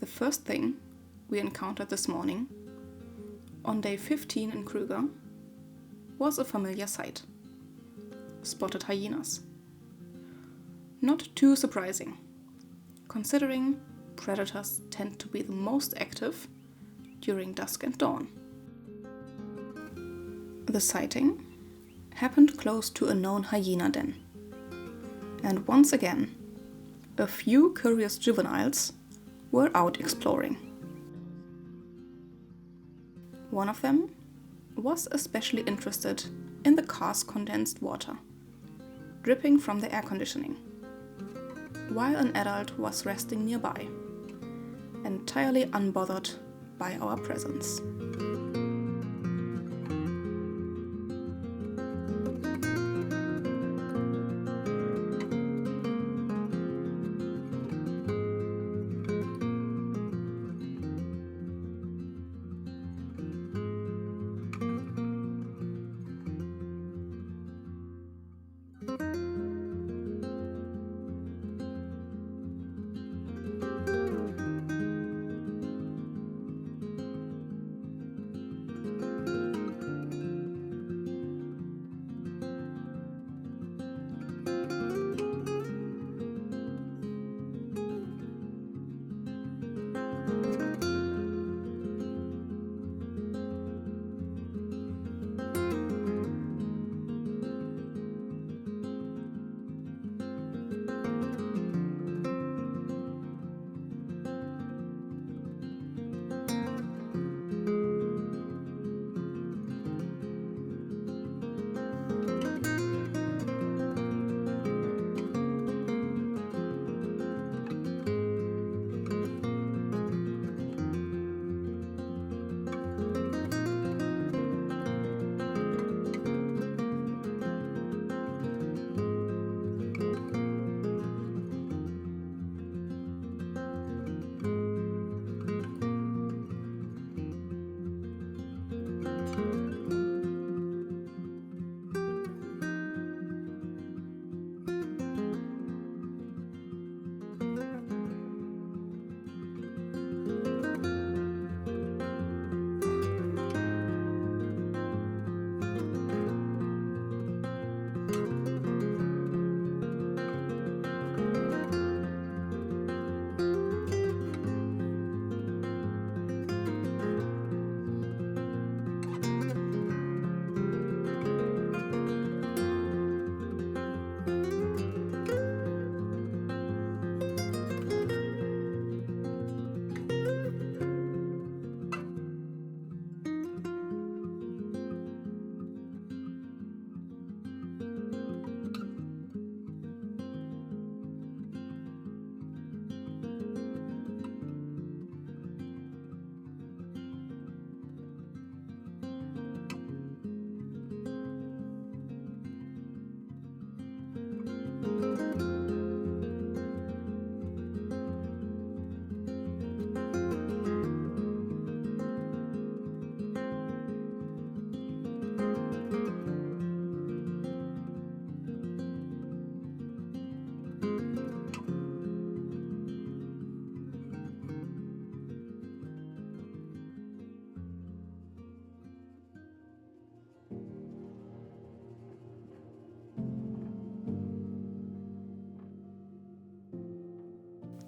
first thing we encountered this morning, on day 15 in Kruger, was a familiar sight: spotted hyenas. Not too surprising, considering predators tend to be the most active during dusk and dawn. The sighting happened close to a known hyena den, and once again, a few curious juveniles were out exploring. One of them was especially interested in the car's condensed water, dripping from the air conditioning, while an adult was resting nearby, entirely unbothered by our presence.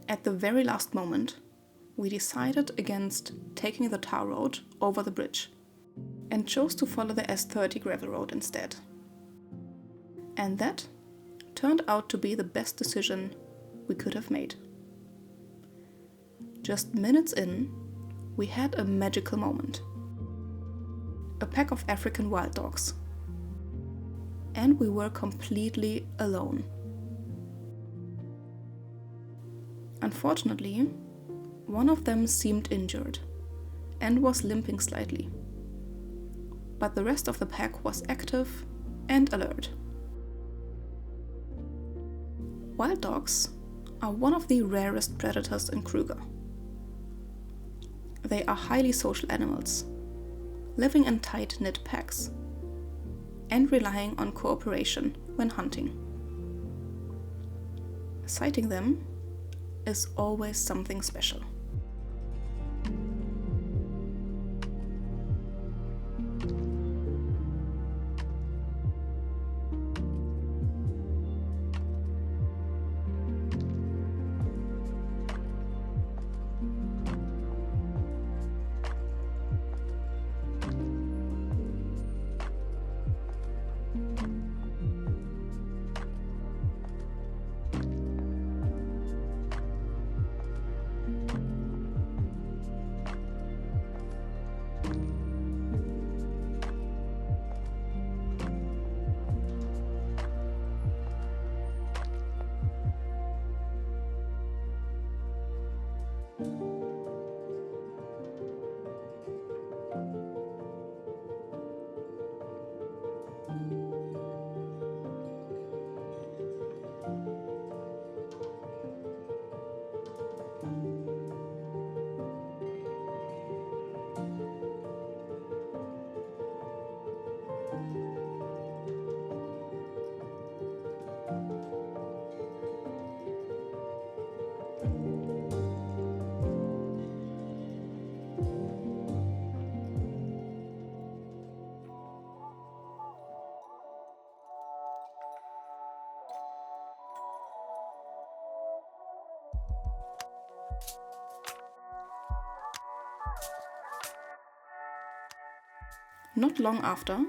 At the very last moment, we decided against taking the tar road over the bridge and chose to follow the S30 gravel road instead. And that turned out to be the best decision we could have made. Just minutes in, we had a magical moment. A pack of African wild dogs. And we were completely alone. Unfortunately, one of them seemed injured and was limping slightly, but the rest of the pack was active and alert. Wild dogs are one of the rarest predators in Kruger. They are highly social animals, living in tight-knit packs and relying on cooperation when hunting. Sighting them is always something special. Not long after,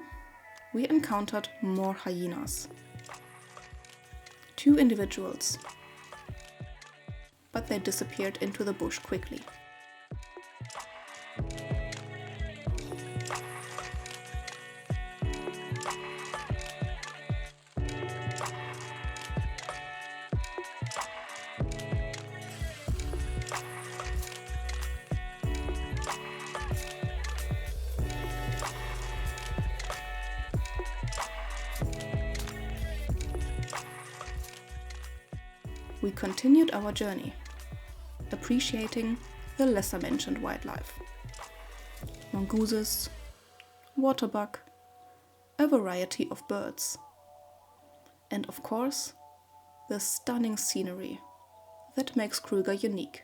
we encountered more hyenas. 2 individuals, but they disappeared into the bush quickly. We continued our journey, appreciating the lesser mentioned wildlife. Mongooses, waterbuck, a variety of birds, and of course, the stunning scenery that makes Kruger unique.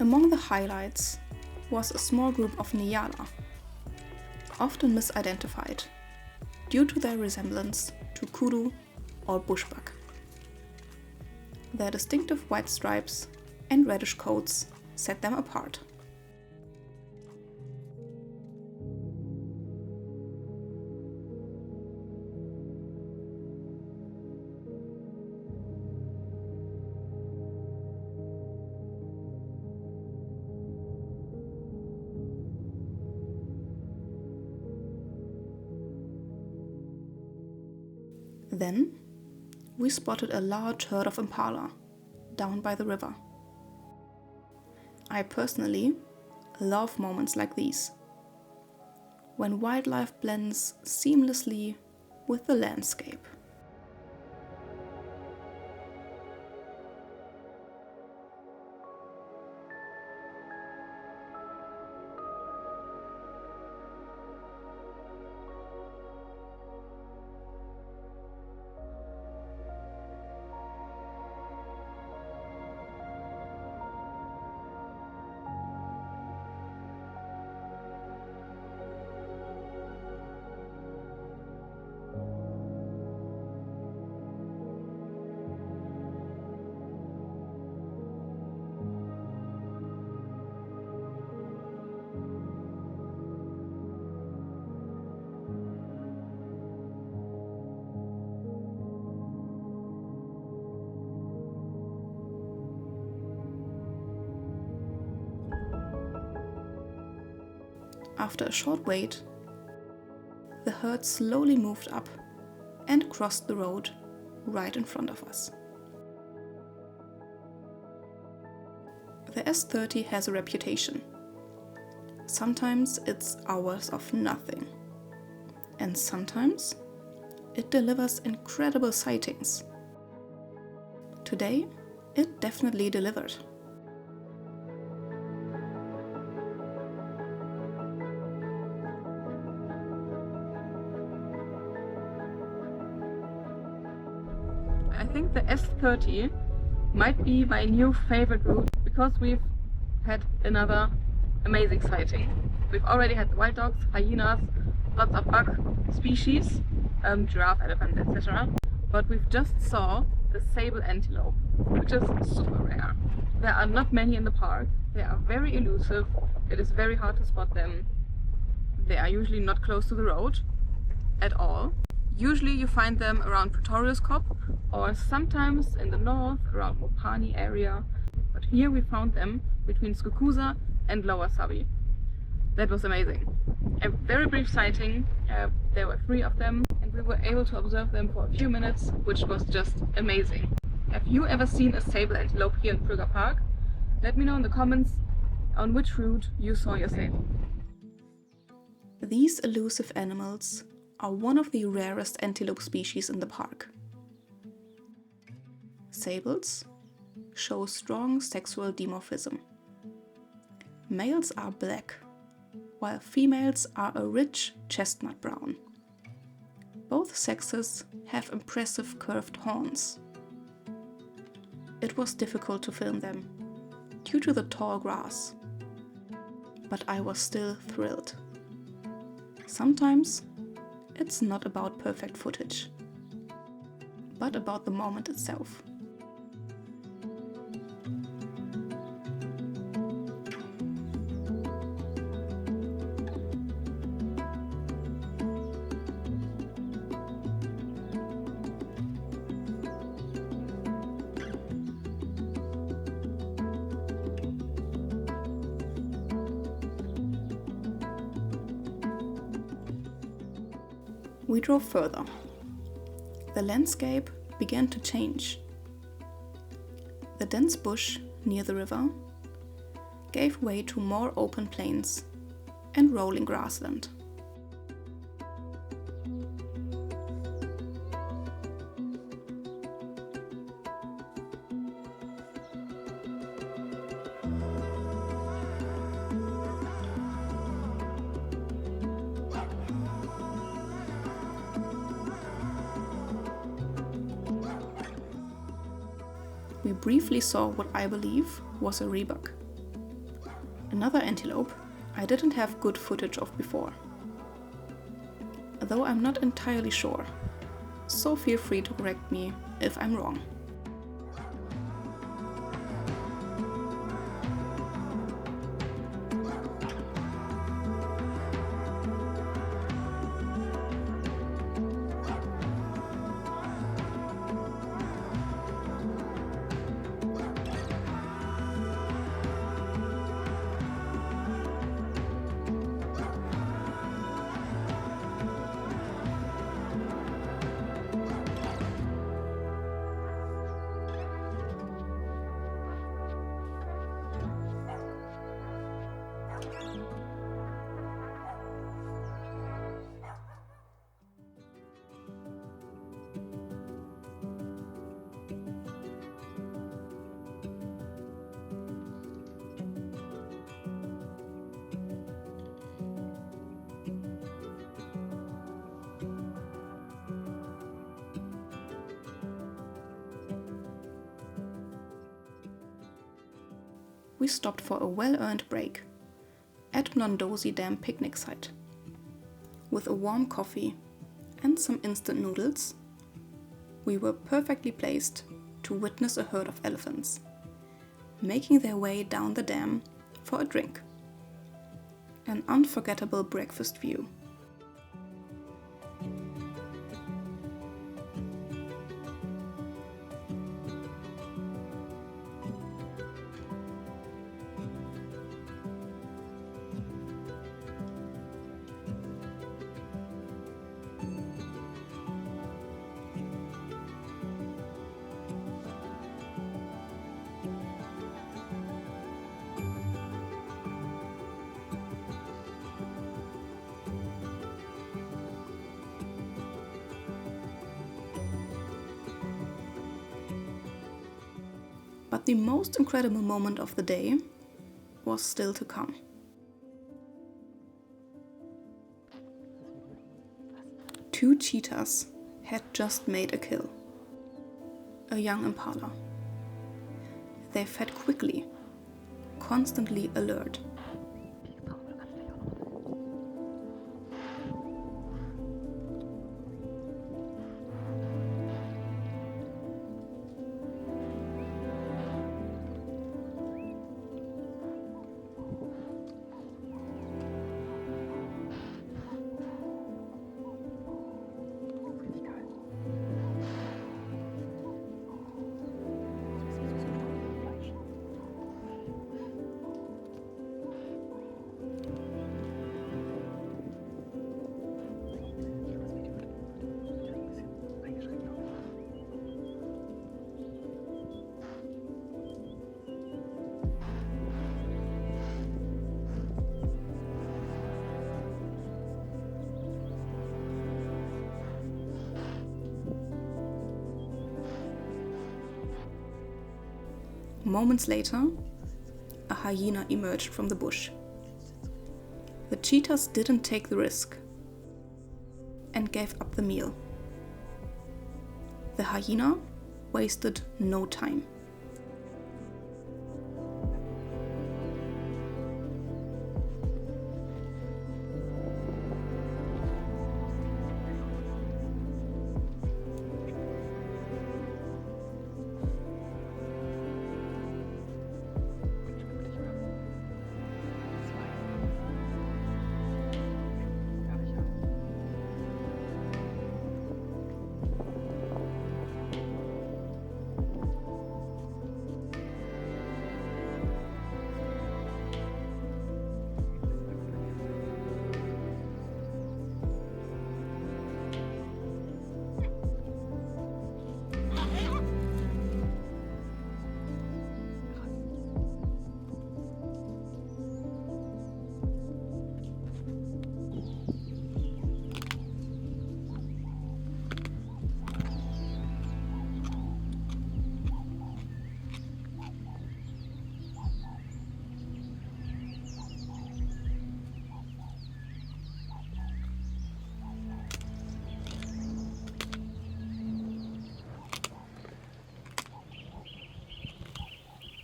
Among the highlights was a small group of nyala, often misidentified due to their resemblance to kudu or bushbuck. Their distinctive white stripes and reddish coats set them apart. Then, we spotted a large herd of impala down by the river. I personally love moments like these, when wildlife blends seamlessly with the landscape. After a short wait, the herd slowly moved up and crossed the road right in front of us. The S30 has a reputation. Sometimes it's hours of nothing, and sometimes it delivers incredible sightings. Today, it definitely delivered. I think the S30 might be my new favorite route because we've had another amazing sighting. We've already had wild dogs, hyenas, lots of buck species, giraffe, elephant, etc. But we've just saw the sable antelope, which is super rare. There are not many in the park. They are very elusive. It is very hard to spot them. They are usually not close to the road at all. Usually you find them around Pretorius Cop or sometimes in the north around Mopani area. But here we found them between Skukuza and Lower Sabi. That was amazing. A very brief sighting. There were 3 of them and we were able to observe them for a few minutes, which was just amazing. Have you ever seen a sable antelope here in Kruger Park? Let me know in the comments on which route you saw your sable. These elusive animals are one of the rarest antelope species in the park. Sables show strong sexual dimorphism. Males are black, while females are a rich chestnut brown. Both sexes have impressive curved horns. It was difficult to film them due to the tall grass, but I was still thrilled. Sometimes it's not about perfect footage, but about the moment itself. We drove further. The landscape began to change. The dense bush near the river gave way to more open plains and rolling grassland. We briefly saw what I believe was a rebuck. Another antelope I didn't have good footage of before. Though I'm not entirely sure, so feel free to correct me if I'm wrong. We stopped for a well-earned break at Nondosi Dam picnic site. With a warm coffee and some instant noodles, we were perfectly placed to witness a herd of elephants making their way down the dam for a drink. An unforgettable breakfast view. But the most incredible moment of the day was still to come. Two cheetahs had just made a kill. A young impala. They fed quickly, constantly alert. Moments later, a hyena emerged from the bush. The cheetahs didn't take the risk and gave up the meal. The hyena wasted no time.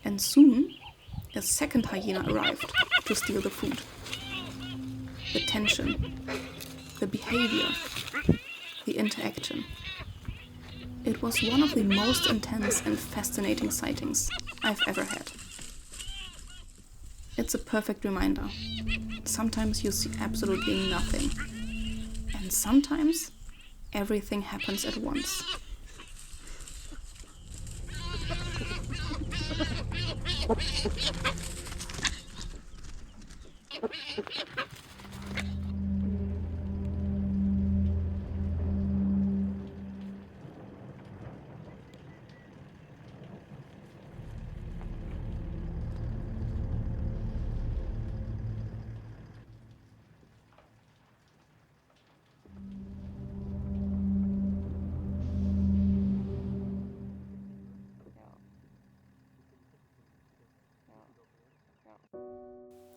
And soon, a second hyena arrived to steal the food. The tension, the behavior, the interaction. It was one of the most intense and fascinating sightings I've ever had. It's a perfect reminder. Sometimes you see absolutely nothing. And sometimes everything happens at once.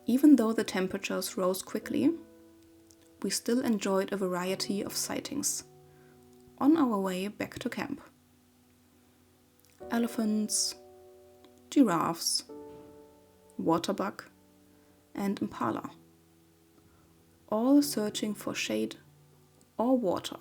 Even though the temperatures rose quickly, we still enjoyed a variety of sightings on our way back to camp. Elephants, giraffes, waterbuck, and impala, all searching for shade or water.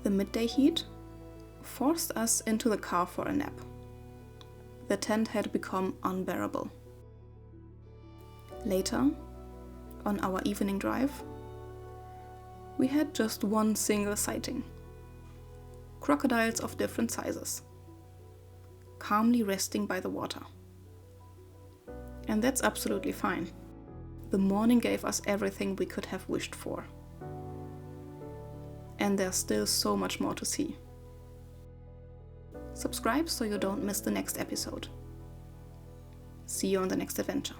The midday heat forced us into the car for a nap. The tent had become unbearable. Later, on our evening drive, we had just one single sighting. Crocodiles of different sizes. calmly resting by the water. And that's absolutely fine. The morning gave us everything we could have wished for. And there's still so much more to see. Subscribe so you don't miss the next episode. See you on the next adventure.